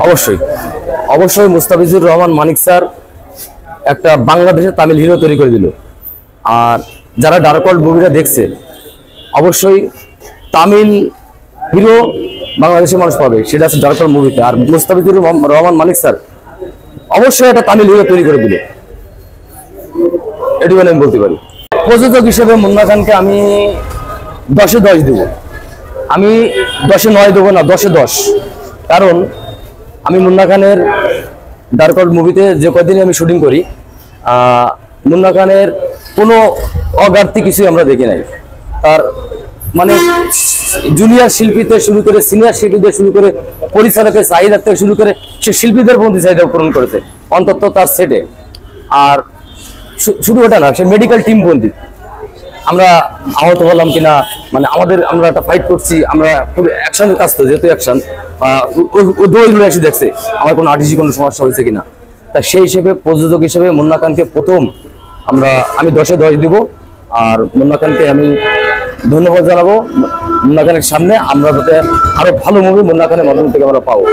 অবশ্যই অবশ্যই মুস্তাফিজুর রহমান মানিক স্যার একটা বাংলাদেশের তামিল হিরো তৈরি করে দিল। আর যারা ডার্ক ওয়ার্ল্ড মুভিটা দেখছে অবশ্যই তামিল হিরো বাংলাদেশের মানুষ পাবে, সেটা আছে ডার্ক ওয়ার্ল্ড মুভিতে। আর মুস্তাফিজুর রহমান মানিক স্যার অবশ্যই একটা তামিল হিরো তৈরি করে দিল, এটুকু আমি বলতে পারি। প্রযোজক হিসেবে মুন্না খানকে আমি 10-এ 10 দেবো। আমি 10-এ 9 দেবো না, 10-এ 10। কারণ আমি মুন্না খানের ডার্ক ওয়ার্ল্ড মুভিতে যে কয়দিন আমি শুটিং করি, মুন্না খানের কোনো অগার্তি কিছুই আমরা দেখি নাই। তার মানে জুনিয়র শিল্পীতে শুরু করে সিনিয়র শিল্পীদের শুরু করে পরিচালকের চাহিদা থেকে শুরু করে সে শিল্পীদের মধ্যে চাহিদা পূরণ করেছে অন্তত তার সেটে। আর শুধু ওটা না, সে মেডিকেল টিম বন্দী। আমরা আহত হলাম কিনা, মানে আমরা একটা ফাইট করছি, আমরা খুব অ্যাকশনের কাজ তো, যেহেতু অ্যাকশন ওইগুলো এসে দেখছে আমার কোনো আর্টিস্টি কোনো সমস্যা হয়েছে কিনা। তা সেই হিসেবে প্রযোজক হিসেবে মুন্না খানকে প্রথম আমি 10-এ 10 দিব। আর মুন্না খানকে আমি ধন্যবাদ জানাবো। মুন্না খানের সামনে আমরা যাতে আরো ভালো মুভি মুন্না খানের মাধ্যম থেকে আমরা পাবো।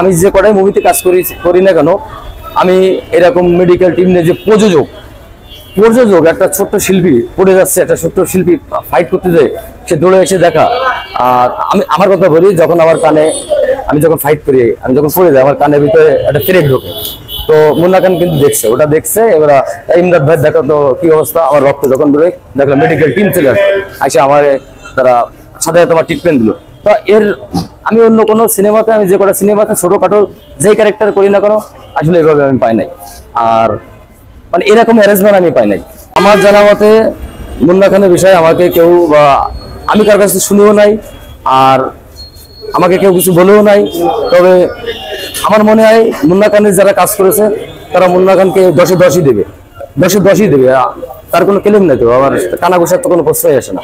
আমি যে কটাই মুভিতে কাজ করি না কেন, আমি এরকম মেডিকেল টিম নিয়ে যে প্রযোজক একটা ছোট্ট শিল্পী পড়ে যাচ্ছে, একটা ছোট্ট শিল্পী ফাইট করতে যায়, সে দৌড়ে এসে দেখা। আর আমার কথা বলি, যখন আমার কানে আমি যখন ফাইট করি, আমি যখন পড়ে যাই, আমার কানের ভিতরে একটা ক্রেক ঢোকে। তো মুন্না খান কিন্তু দেখছে এবার ইমরান ভাই দেখা তো কি অবস্থা, আমার রক্ত যখন বেরোয় দেখলাম মেডিকেল টিম চলে আসে আমার তারা সাথে তোমার ট্রিটমেন্ট দিল। তো আমি অন্য কোনো সিনেমাতে, আমি যে কটা সিনেমাতে ছোটখাটো যেই ক্যারেক্টার করি না কেন, আসলে এভাবে আমি পাই নাই। আর মানে এরকম অ্যারেঞ্জমেন্ট আমি পাই নাই। আমার জানা মতে মুন্না খানের বিষয়ে আমাকে কেউ, বা আমি কার কাছে শুনেও নাই, আর আমাকে কেউ কিছু বলেও নাই। তবে আমার মনে হয় মুন্না খানের যারা কাজ করেছে তারা মুন্না খানকে 10-এ 10-ই দেবে, 10-এ 10-ই দেবে। তার কোনো ক্লেম নাই তো, আমার কানা ঘোষার তো কোনো প্রশ্নই আসে না।